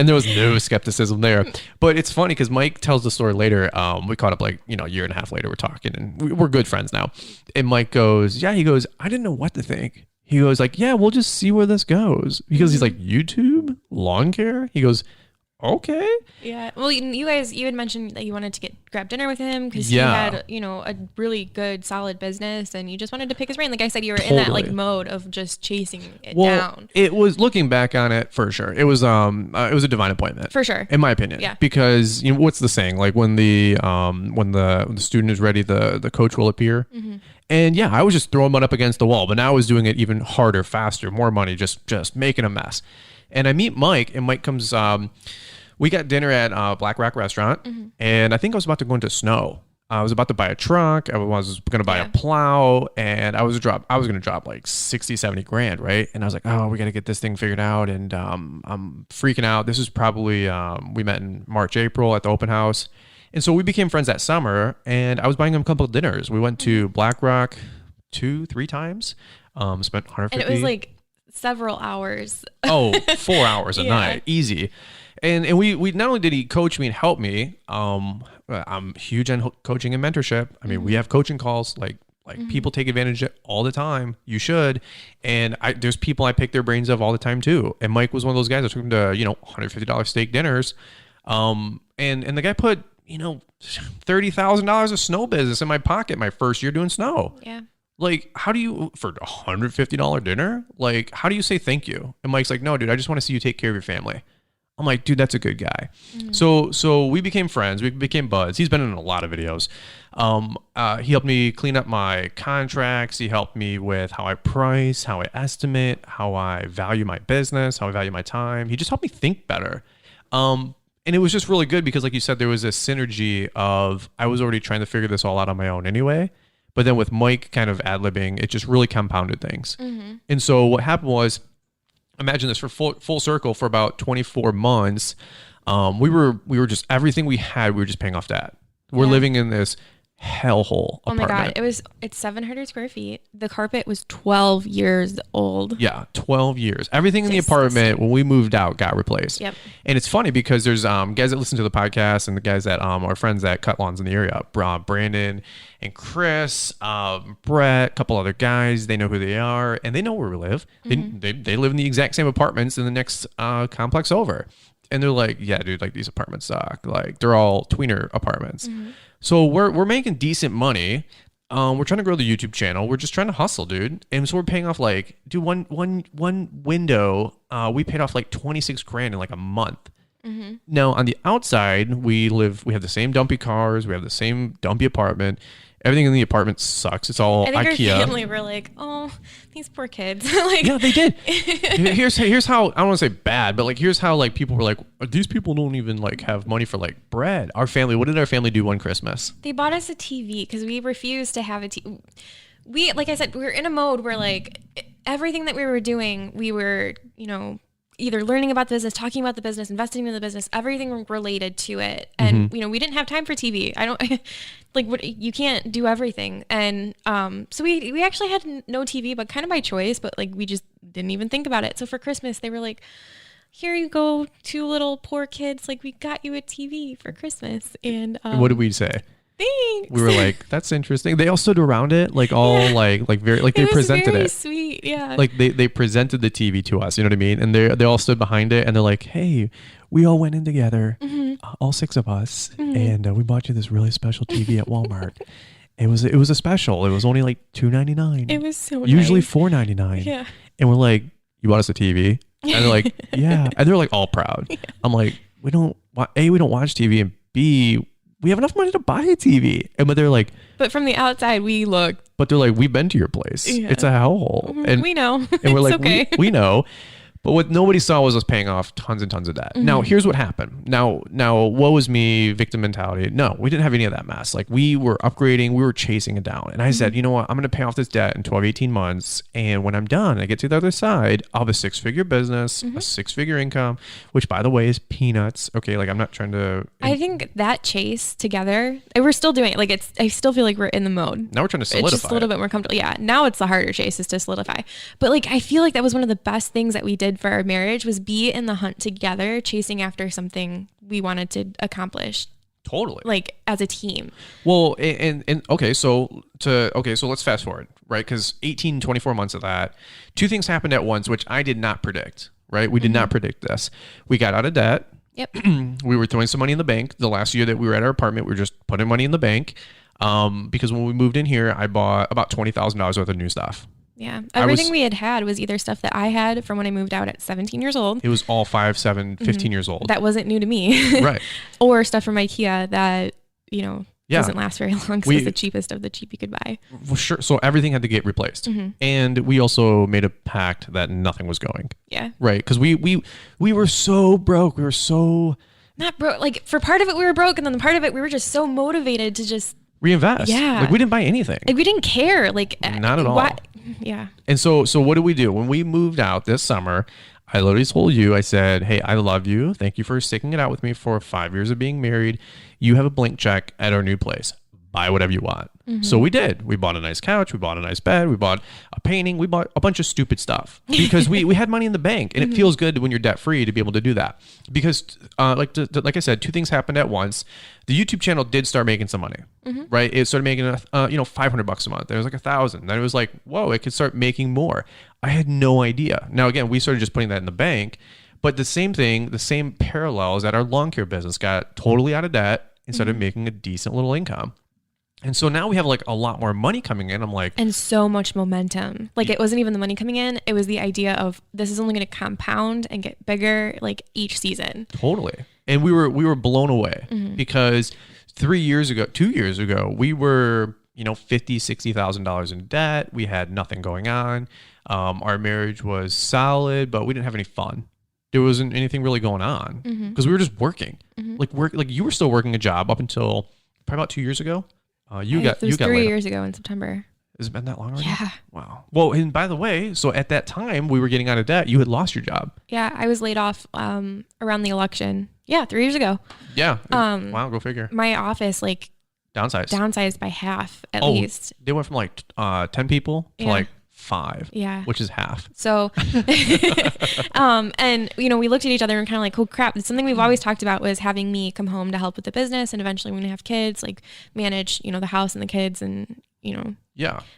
S3: there was no skepticism there. But it's funny because Mike tells the story later. We caught up like, a year and a half later, we're talking and we're good friends now. And Mike goes, he goes, "I didn't know what to think." He goes like, "Yeah, we'll just see where this goes." Because he's like, "YouTube? Lawn care?" He goes, "Okay."
S4: Yeah. Well, you had mentioned that you wanted to grab dinner with him because he had, a really good, solid business and you just wanted to pick his brain. Like I said, you were in that like mode of just chasing it down. It was,
S3: looking back on it, for sure. It was a divine appointment.
S4: For sure.
S3: In my opinion.
S4: Yeah.
S3: Because what's the saying? Like when the student is ready, the coach will appear. Mm-hmm. And I was just throwing one up against the wall, but now I was doing it even harder, faster, more money, just making a mess. And I meet Mike, and Mike comes. We got dinner at Black Rock Restaurant, and I think I was about to go into snow. I was about to buy a truck. I was going to buy a plow, and I was going to drop like 60, 70 grand, right? And I was like, oh, we got to get this thing figured out, and I'm freaking out. This is probably we met in March, April at the open house. And so we became friends that summer, and I was buying him a couple of dinners. We went to Black Rock 2-3 times, spent $150.
S4: And it was like several hours.
S3: 4 hours a night, easy. And we not only did he coach me and help me, I'm huge on coaching and mentorship. I mean, we have coaching calls, like people take advantage of it all the time. You should. And there's people I pick their brains of all the time too. And Mike was one of those guys. I took him to, $150 steak dinners. And the guy put, $30,000 of snow business in my pocket my first year doing snow.
S4: Yeah.
S3: Like, how do you, for a $150 dinner, like, how do you say thank you? And Mike's like, "No, dude, I just want to see you take care of your family." I'm like, dude, that's a good guy. So we became friends. We became buds. He's been in a lot of videos. He helped me clean up my contracts. He helped me with how I price, how I estimate, how I value my business, how I value my time. He just helped me think better. And it was just really good because, like you said, there was this synergy of I was already trying to figure this all out on my own anyway. But then with Mike kind of ad-libbing, it just really compounded things. And so what happened was, imagine this for full circle for about 24 months. We were just, everything we had, we were just paying off debt. We're living in this hellhole apartment.
S4: Oh my God. It's 700 square feet. The carpet was 12 years old.
S3: Yeah. 12 years. Everything in the apartment when we moved out got replaced.
S4: Yep.
S3: And it's funny because there's guys that listen to the podcast and the guys that are friends that cut lawns in the area. Brandon and Chris, Brett, a couple other guys. They know who they are and they know where we live. They live in the exact same apartments in the next complex over. And they're like, "Yeah, dude, like these apartments suck. Like they're all tweener apartments." So we're making decent money. We're trying to grow the YouTube channel. We're just trying to hustle, dude. And so we're paying off like, dude, one window, we paid off like 26 grand in like a month. Now on the outside, we have the same dumpy cars. We have the same dumpy apartment. Everything in the apartment sucks. It's all IKEA.
S4: I think our family were like, "Oh, these poor kids." Like,
S3: yeah, they did. Here's how, I don't want to say bad, but like here's how like people were like, "These people don't even like have money for like bread." Our family, what did our family do one Christmas?
S4: They bought us a TV because we refused to have a TV. like I said, we were in a mode where like everything that we were doing, we were, either learning about the business, talking about the business, investing in the business, everything related to it. And, we didn't have time for TV. You can't do everything. And so we actually had no TV, but kind of by choice, but like we just didn't even think about it. So for Christmas, they were like, here you go, 2 little poor kids. Like, we got you a TV for Christmas. And
S3: what did we say?
S4: Thanks.
S3: We were like, that's interesting. They all stood around it, like all like very like they presented
S4: very
S3: it.
S4: Sweet, yeah.
S3: Like they presented the TV to us, you know what I mean? And they all stood behind it, and they're like, hey, we all went in together, all 6 of us, and we bought you this really special TV at Walmart. It was a special. It was only like $2.99.
S4: It was so
S3: usually
S4: nice.
S3: $4.99.
S4: Yeah.
S3: And we're like, you bought us a TV? And they're like, yeah. And they're like all proud. Yeah. I'm like, we don't watch TV, and B, we have enough money to buy a TV. But they're like,
S4: but from the outside, we look.
S3: But they're like, we've been to your place. Yeah. It's a hellhole. And
S4: we know.
S3: And we're like,
S4: okay.
S3: we know. But what nobody saw was us paying off tons and tons of debt. Now, here's what happened. Now, woe was me, victim mentality. No, we didn't have any of that mess. Like, we were upgrading, we were chasing it down. And I said, you know what? I'm going to pay off this debt in 12, 18 months. And when I'm done, I get to the other side, I'll have a 6-figure business, a 6-figure income, which, by the way, is peanuts. Okay, like, I'm not trying to...
S4: I think that chase together, we're still doing it. Like, I still feel like we're in the mode.
S3: Now we're trying to solidify.
S4: It's just a little bit more comfortable. Yeah, now it's the harder chase is to solidify. But, like, I feel like that was one of the best things that we did for our marriage was be in the hunt together, chasing after something we wanted to accomplish.
S3: Totally.
S4: Like as a team.
S3: Well, and okay, so let's fast forward, right? Because 18, 24 months of that, 2 things happened at once, which I did not predict, right? We did not predict this. We got out of debt.
S4: Yep.
S3: We were throwing some money in the bank. The last year that we were at our apartment, we were just putting money in the bank. Because when we moved in here, I bought about $20,000 worth of new stuff.
S4: Yeah. Everything we had was either stuff that I had from when I moved out at 17 years old.
S3: It was all 5, 7, 15 years old.
S4: That wasn't new to me.
S3: Right.
S4: Or stuff from IKEA that, doesn't last very long because it's the cheapest of the cheap you could buy.
S3: Well, sure. So everything had to get replaced. And we also made a pact that nothing was going.
S4: Yeah.
S3: Right. Because we were so broke. We were so...
S4: Not broke. Like for part of it we were broke, and then the part of it we were just so motivated to just...
S3: reinvest.
S4: Yeah.
S3: Like we didn't buy anything.
S4: Like we didn't care. Like
S3: not at all.
S4: Yeah.
S3: And so what did we do? When we moved out this summer, I literally told you, I said, hey, I love you. Thank you for sticking it out with me for 5 years of being married. You have a blank check at our new place. Buy whatever you want. So we did. We bought a nice couch. We bought a nice bed. We bought a painting. We bought a bunch of stupid stuff because we had money in the bank, and it feels good when you're debt free to be able to do that. Because like I said, 2 things happened at once. The YouTube channel did start making some money, right? It started making $500 a month. There was like 1,000. Then it was like, whoa, it could start making more. I had no idea. Now again, we started just putting that in the bank, but the same thing, the same parallels that our lawn care business got totally out of debt and started making a decent little income. And so now we have like a lot more money coming in. I'm like,
S4: and so much momentum. Like it wasn't even the money coming in. It was the idea of this is only going to compound and get bigger like each season.
S3: Totally. And we were blown away because 2 years ago, we were, $50,000-$60,000 in debt. We had nothing going on. Our marriage was solid, but we didn't have any fun. There wasn't anything really going on because we were just working. Like you were still working a job up until probably about 2 years ago.
S4: It was 3 years ago in September.
S3: Has it been that long already?
S4: Yeah.
S3: Wow. Well, and by the way, so at that time we were getting out of debt. You had lost your job.
S4: Yeah, I was laid off around the election. Yeah, 3 years ago.
S3: Yeah. Wow, go figure.
S4: My office downsized by half at least.
S3: They went from like 10 people to like 5.
S4: Yeah.
S3: Which is half.
S4: So, and we looked at each other and kind of like, oh crap. It's something we've always talked about was having me come home to help with the business. And eventually when we have kids, like manage, the house and the kids and,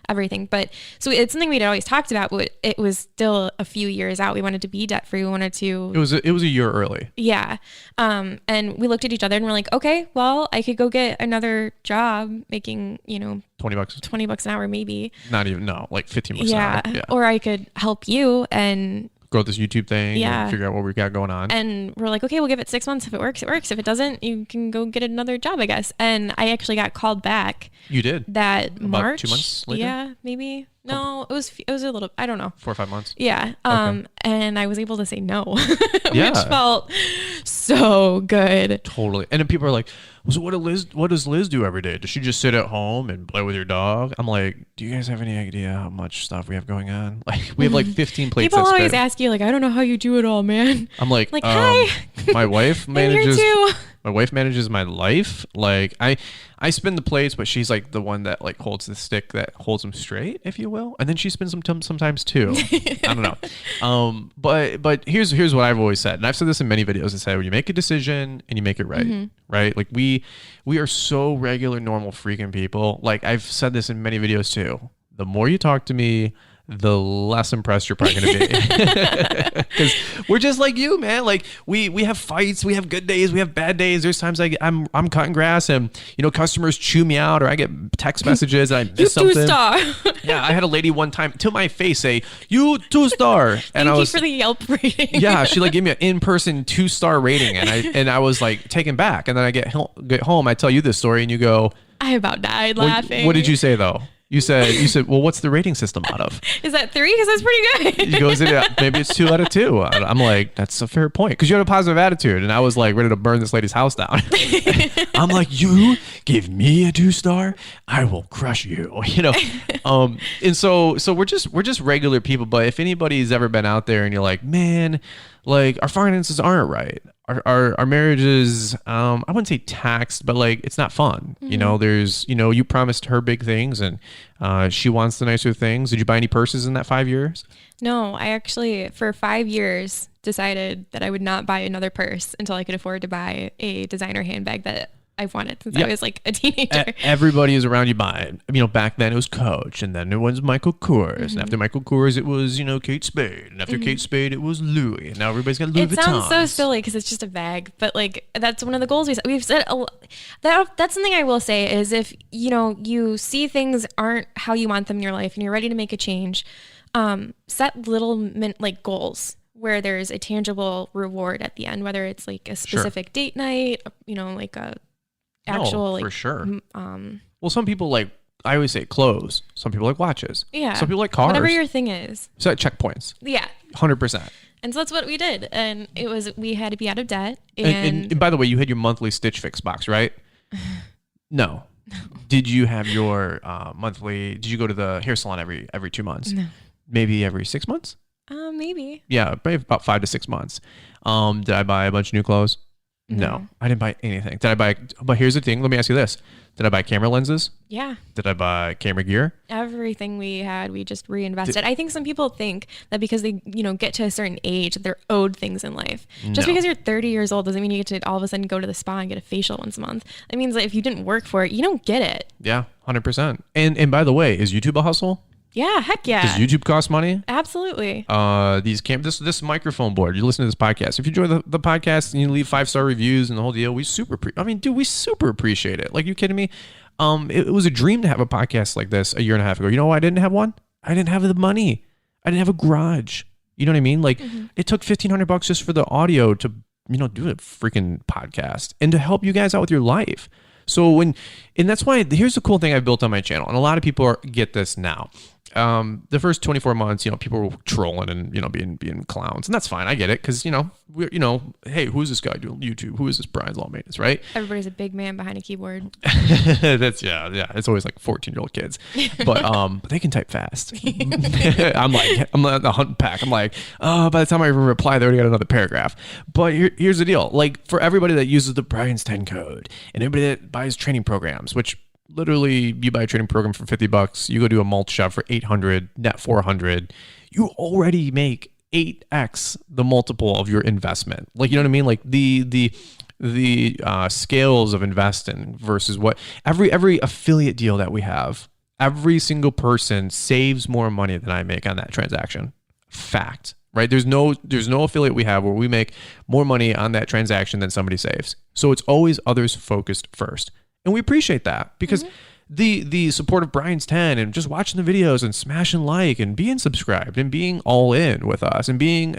S4: everything. But so it's something we'd always talked about, but it was still a few years out. We wanted to be debt free. We wanted to,
S3: it was a year early.
S4: Yeah. And we looked at each other and we're like, okay, well, I could go get another job making, $20 an hour, maybe.
S3: Not even, no, like $15 an hour. Yeah.
S4: Or I could help you and
S3: grow this YouTube thing and figure out what we got going on.
S4: And we're like, okay, we'll give it 6 months. If it works, it works. If it doesn't, you can go get another job, I guess. And I actually got called back.
S3: You did?
S4: That
S3: about
S4: March.
S3: 2 months later?
S4: Yeah, maybe. No, it was a little, I don't know.
S3: 4 or 5 months.
S4: Yeah.
S3: Okay.
S4: And I was able to say no, which felt so good.
S3: Totally. And then people are like, well, so what does Liz do every day? Does she just sit at home and play with your dog? I'm like, do you guys have any idea how much stuff we have going on? Like, we have like 15 plates.
S4: People always ask you, like, I don't know how you do it all, man.
S3: I'm like,
S4: hi.
S3: My wife manages.
S4: Here too.
S3: My wife manages my life. Like I spin the plates, but she's like the one that like holds the stick that holds them straight, if you will. And then she spins them sometimes too. I don't know. But here's what I've always said, and I've said this in many videos. I say when you make a decision and you make it right, right? Like we are so regular, normal, freaking people. Like I've said this in many videos too. The more you talk to me, the less impressed you're probably going to be. Because we're just like you, man. Like we have fights, we have good days, we have bad days. There's times I'm cutting grass and customers chew me out, or I get text messages and I miss something.
S4: 2-star.
S3: Yeah, I had a lady one time to my face say, "You 2-star," and
S4: Thank you for the Yelp rating.
S3: Yeah, she like gave me an in-person 2-star rating, and I was like taken back. And then I get home, I tell you this story, and you go,
S4: I about died laughing.
S3: What did you say though? You said, well, what's the rating system out of?
S4: Is that 3? Because that's pretty good.
S3: He goes, maybe it's 2 out of 2. I'm like, that's a fair point. Because you had a positive attitude. And I was like ready to burn this lady's house down. I'm like, you give me a 2-star, I will crush you. And so we're just regular people. But if anybody's ever been out there and you're like, man, like our finances aren't right. Our marriage is, I wouldn't say taxed, but like, it's not fun. There's, you promised her big things and she wants the nicer things. Did you buy any purses in that 5 years?
S4: No, I actually, for 5 years, decided that I would not buy another purse until I could afford to buy a designer handbag that I've wanted since I was like a teenager.
S3: Everybody is around you buying. Back then it was Coach, and then it was Michael Kors, and after Michael Kors it was Kate Spade, and after Kate Spade it was Louis, and now everybody's got Louis Vuitton.
S4: It sounds so silly because it's just a bag, but like that's one of the goals we've set. That's something I will say is if you see things aren't how you want them in your life, and you're ready to make a change, set little goals where there's a tangible reward at the end, whether it's like a specific date night, like a actual
S3: for sure. Well, some people like, I always say clothes. Some people like watches.
S4: Yeah.
S3: Some people like cars.
S4: Whatever your thing is.
S3: So checkpoints.
S4: Yeah.
S3: 100%.
S4: And so that's what we did. And we had to be out of debt.
S3: And by the way, you had your monthly Stitch Fix box, right? No. Did you have your monthly, did you go to the hair salon every 2 months?
S4: No.
S3: Maybe every 6 months?
S4: Maybe.
S3: Yeah, maybe about 5 to 6 months. Did I buy a bunch of new clothes? No, I didn't buy anything. But here's the thing. Let me ask you this. Did I buy camera lenses?
S4: Yeah.
S3: Did I buy camera gear?
S4: Everything we had, we just reinvested. I think some people think that because they, get to a certain age, they're owed things in life. Just because you're 30 years old doesn't mean you get to all of a sudden go to the spa and get a facial once a month. It means that if you didn't work for it, you don't get it.
S3: Yeah, 100%. And by the way, is YouTube a hustle?
S4: Yeah, heck yeah.
S3: Does YouTube cost money?
S4: Absolutely.
S3: This microphone board. You listen to this podcast. If you enjoy the podcast and you leave 5-star reviews and the whole deal, we super appreciate it. Like, you kidding me? It was a dream to have a podcast like this a year and a half ago. You know why I didn't have one? I didn't have the money. I didn't have a garage. You know what I mean? Like, it took $1,500 just for the audio to do a freaking podcast and to help you guys out with your life. So and that's why, here's the cool thing I've built on my channel, and a lot of people get this now. The first 24 months, people were trolling and, being clowns, and that's fine. I get it. Cause we're, hey, who's this guy doing YouTube? Who is this Brian's Law Maintenance? Right.
S4: Everybody's a big man behind a keyboard.
S3: That's yeah. It's always like 14-year-old kids, but they can type fast. I'm like the hunt pack. I'm like, by the time I even reply, they already got another paragraph. But here's the deal. Like, for everybody that uses the Brian's 10 code and everybody that buys training programs, which literally, you buy a training program for $50, you go do a mulch job for $800, net $400, you already make 8x the multiple of your investment. Like, you know what I mean? Like the scales of investing versus what every affiliate deal that we have, every single person saves more money than I make on that transaction. Fact. Right? There's no affiliate we have where we make more money on that transaction than somebody saves. So it's always others focused first. And we appreciate that because the support of Brian's 10 and just watching the videos and smashing like and being subscribed and being all in with us and being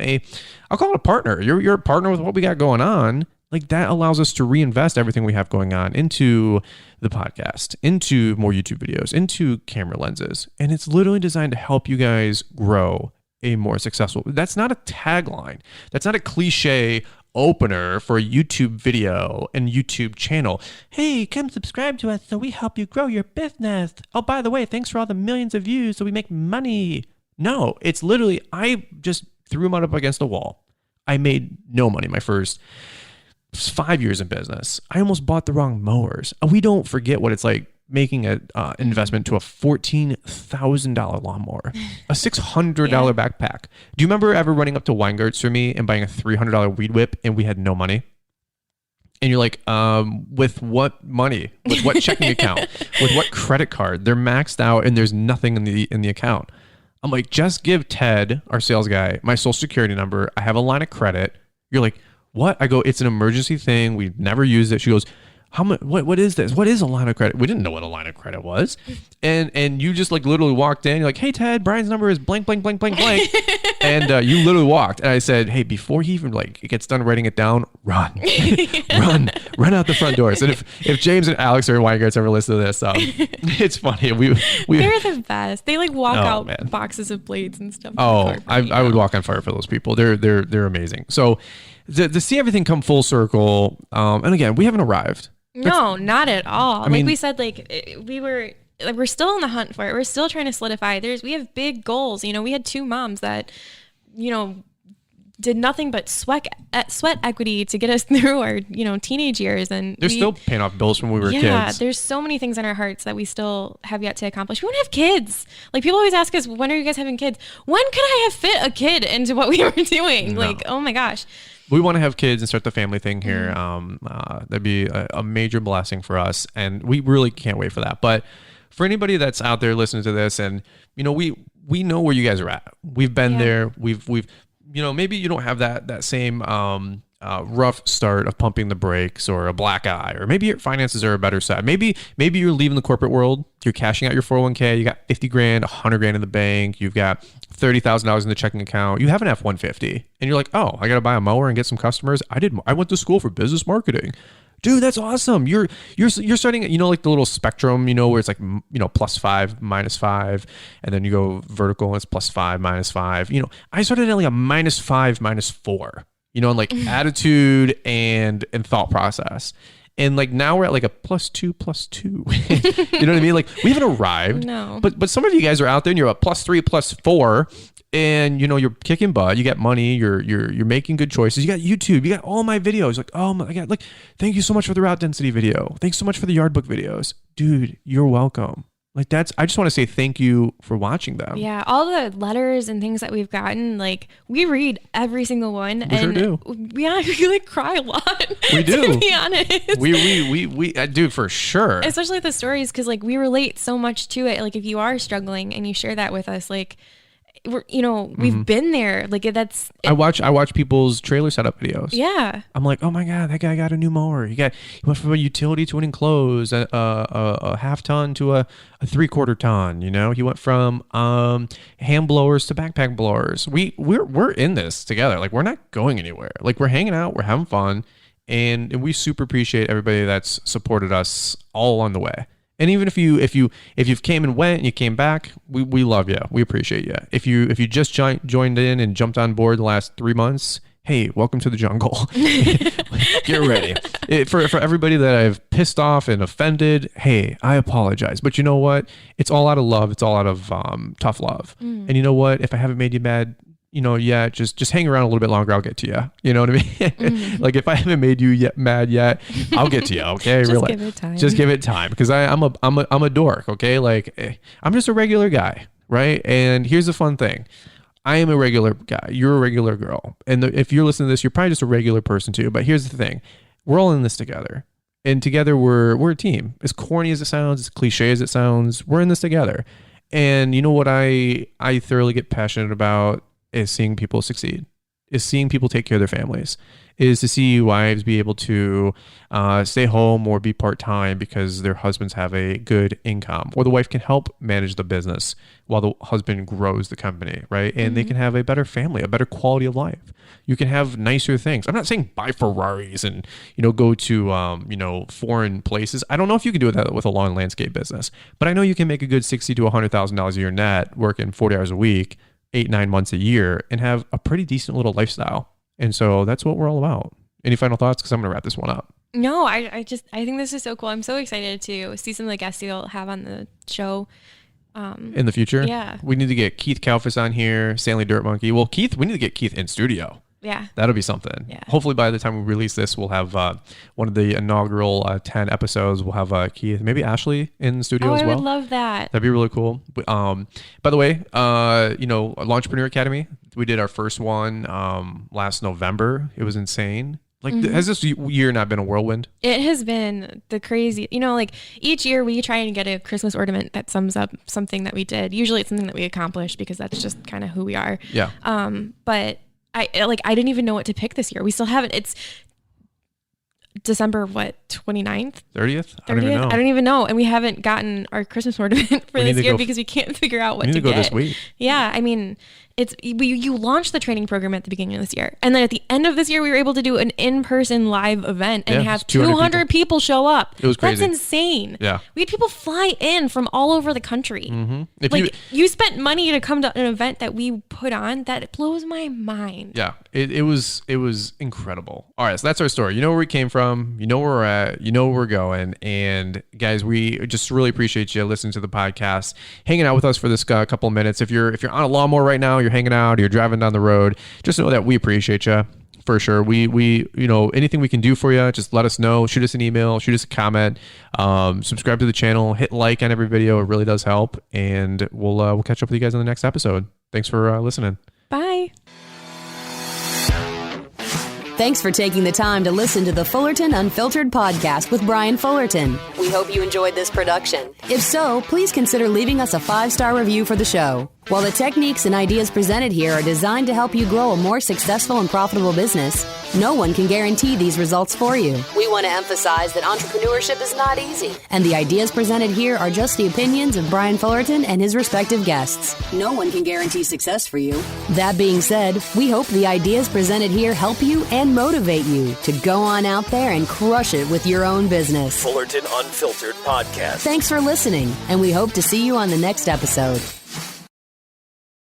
S3: I'll call it a partner. You're a partner with what we got going on. Like, that allows us to reinvest everything we have going on into the podcast, into more YouTube videos, into camera lenses. And it's literally designed to help you guys grow a more successful. That's not a tagline. That's not a cliche. opener for a YouTube video and YouTube channel. Hey, come subscribe to us so we help you grow your business. Oh, by the way, thanks for all the millions of views so we make money. No, it's literally, I just threw them up against the wall. I made no money my first 5 years in business. I almost bought the wrong mowers. We don't forget what it's like making an investment to a $14,000 lawnmower, a $600 backpack. Do you remember ever running up to Weingarts for me and buying a $300 weed whip and we had no money? And you're like, with what money? With what checking account? With what credit card? They're maxed out and there's nothing in the account. I'm like, just give Ted, our sales guy, my social security number. I have a line of credit. You're like, what? I go, it's an emergency thing. We've never used it. She goes, how much? What is this? What is a line of credit? We didn't know what a line of credit was. And you just like literally walked in. You're like, hey, Ted, Brian's number is blank, blank, blank, blank, blank. And you literally walked. And I said, hey, before he even like gets done writing it down, run, run out the front doors. And if James and Alex or Weingarts ever listen to this, it's funny.
S4: They're the best. They like walk out boxes of blades and stuff.
S3: Oh, I would walk on fire for those people. They're amazing. So to see everything come full circle, and again, we haven't arrived.
S4: No, not at all. I mean, we said, we're still in the hunt for it. We're still trying to solidify. We have big goals. You know, we had 2 moms that, you know, did nothing but sweat equity to get us through our, you know, teenage years. And
S3: they're still paying off bills from when we were kids. Yeah,
S4: there's so many things in our hearts that we still have yet to accomplish. We want to have kids. Like, people always ask us, when are you guys having kids? When could I have fit a kid into what we were doing? No. Like, oh my gosh.
S3: We want to have kids and start the family thing here. That'd be a major blessing for us. And we really can't wait for that. But for anybody that's out there listening to this, and, you know, we know where you guys are at. We've been there. We've, you know, maybe you don't have that same rough start of pumping the brakes or a black eye, or maybe your finances are a better side. Maybe you're leaving the corporate world. You're cashing out your 401k. You got 50 grand, 100 grand in the bank. You've got $30,000 in the checking account. You have an F-150 and you're like, oh, I got to buy a mower and get some customers. I went to school for business marketing. Dude, that's awesome. You're starting, you know, like the little spectrum, you know, where it's like, you know, +5, -5, and then you go vertical and it's +5, -5. You know, I started at like a -5, -4, you know, and like attitude and thought process. And like now we're at like a +2, +2. You know what I mean? Like, we haven't arrived.
S4: No.
S3: But some of you guys are out there and you're a +3, +4. And, you know, you're kicking butt, you got money, you're making good choices. You got YouTube, you got all my videos. Like, oh my God, like, thank you so much for the route density video. Thanks so much for the yard book videos. Dude, you're welcome. Like, I just want to say thank you for watching them.
S4: Yeah, all the letters and things that we've gotten, like, we read every single one.
S3: We sure do.
S4: We like cry a lot.
S3: We do.
S4: To be honest.
S3: We do, for sure.
S4: Especially the stories, because like we relate so much to it. Like, if you are struggling and you share that with us, like, we've been there. Like,
S3: I watch people's trailer setup videos.
S4: Yeah.
S3: I'm like, oh my God, that guy got a new mower. He went from a utility to an enclosed, a half ton to a 3/4 ton. You know, he went from hand blowers to backpack blowers. We're in this together. Like, we're not going anywhere. Like, we're hanging out, we're having fun, and we super appreciate everybody that's supported us all along the way. And even if you've came and went and you came back, we love you. We appreciate you. If you just joined in and jumped on board the last 3 months, hey, welcome to the jungle. Get ready. For everybody that I've pissed off and offended, hey, I apologize. But you know what? It's all out of love. It's all out of tough love. And you know what? If I haven't made you mad, you know, yeah, just hang around a little bit longer. I'll get to you. You know what I mean? Like, if I haven't made you mad yet, I'll get to you. Okay,
S4: just
S3: really.
S4: Give it time.
S3: Just give it time, because I'm a dork. Okay, like, I'm just a regular guy, right? And here's the fun thing: I am a regular guy. You're a regular girl, and if you're listening to this, you're probably just a regular person too. But here's the thing: we're all in this together, and together we're a team. As corny as it sounds, as cliche as it sounds, we're in this together. And you know what I thoroughly get passionate about is seeing people succeed, is seeing people take care of their families, is to see wives be able to stay home or be part-time because their husbands have a good income, or the wife can help manage the business while the husband grows the company, right? And they can have a better family, a better quality of life. You can have nicer things. I'm not saying buy Ferraris and, you know, go to, you know, foreign places. I don't know if you can do that with a lawn landscape business, but I know you can make a good $60,000 to $100,000 a year net, working 40 hours a week, 8-9 months a year, and have a pretty decent little lifestyle. And so that's what we're all about. Any final thoughts? Because I'm going to wrap this one up.
S4: No, I think this is so cool. I'm so excited to see some of the guests you'll have on the show.
S3: In the future?
S4: Yeah.
S3: We need to get Keith Kalfas on here, Stanley Dirt Monkey. Well, Keith, we need to get Keith in studio.
S4: Yeah.
S3: That'll be something.
S4: Yeah.
S3: Hopefully by the time we release this, we'll have one of the inaugural 10 episodes. We'll have Keith, maybe Ashley in the studio as well.
S4: I would love that.
S3: That'd be really cool. By the way, Launchpreneur Academy, we did our first one last November. It was insane. Like, has this year not been a whirlwind?
S4: It has been the crazy, like each year we try and get a Christmas ornament that sums up something that we did. Usually it's something that we accomplished because that's just kind of who we are.
S3: Yeah.
S4: But I didn't even know what to pick this year. We still haven't. It's December 29th?
S3: 30th?
S4: I don't even know. And we haven't gotten our Christmas ornament for this year because we can't figure out what to get.
S3: We need to go this week.
S4: Yeah. I mean, you launched the training program at the beginning of this year. And then at the end of this year, we were able to do an in-person live event and have 200 people show up.
S3: It was crazy.
S4: That's insane.
S3: Yeah.
S4: We had people fly in from all over the country.
S3: Mm-hmm.
S4: You spent money to come to an event that we put on. That blows my mind.
S3: Yeah. It was incredible. All right. So that's our story. You know where we came from. You know where we're at. You know where we're going. And guys, we just really appreciate you listening to the podcast, hanging out with us for this couple of minutes. If you're on a lawnmower right now, you're hanging out, you're driving down the road, just know that we appreciate you for sure. We anything we can do for you, just let us know. Shoot us an email, shoot us a comment, subscribe to the channel, hit like on every video. It really does help. And we'll catch up with you guys in the next episode. Thanks for listening.
S4: Bye.
S5: Thanks for taking the time to listen to the Fullerton Unfiltered podcast with Brian Fullerton. We hope you enjoyed this production. If so, please consider leaving us a 5-star review for the show. While the techniques and ideas presented here are designed to help you grow a more successful and profitable business, no one can guarantee these results for you. We want to emphasize that entrepreneurship is not easy, and the ideas presented here are just the opinions of Brian Fullerton and his respective guests. No one can guarantee success for you. That being said, we hope the ideas presented here help you and motivate you to go on out there and crush it with your own business.
S2: Fullerton Unfiltered Podcast.
S5: Thanks for listening, and we hope to see you on the next episode.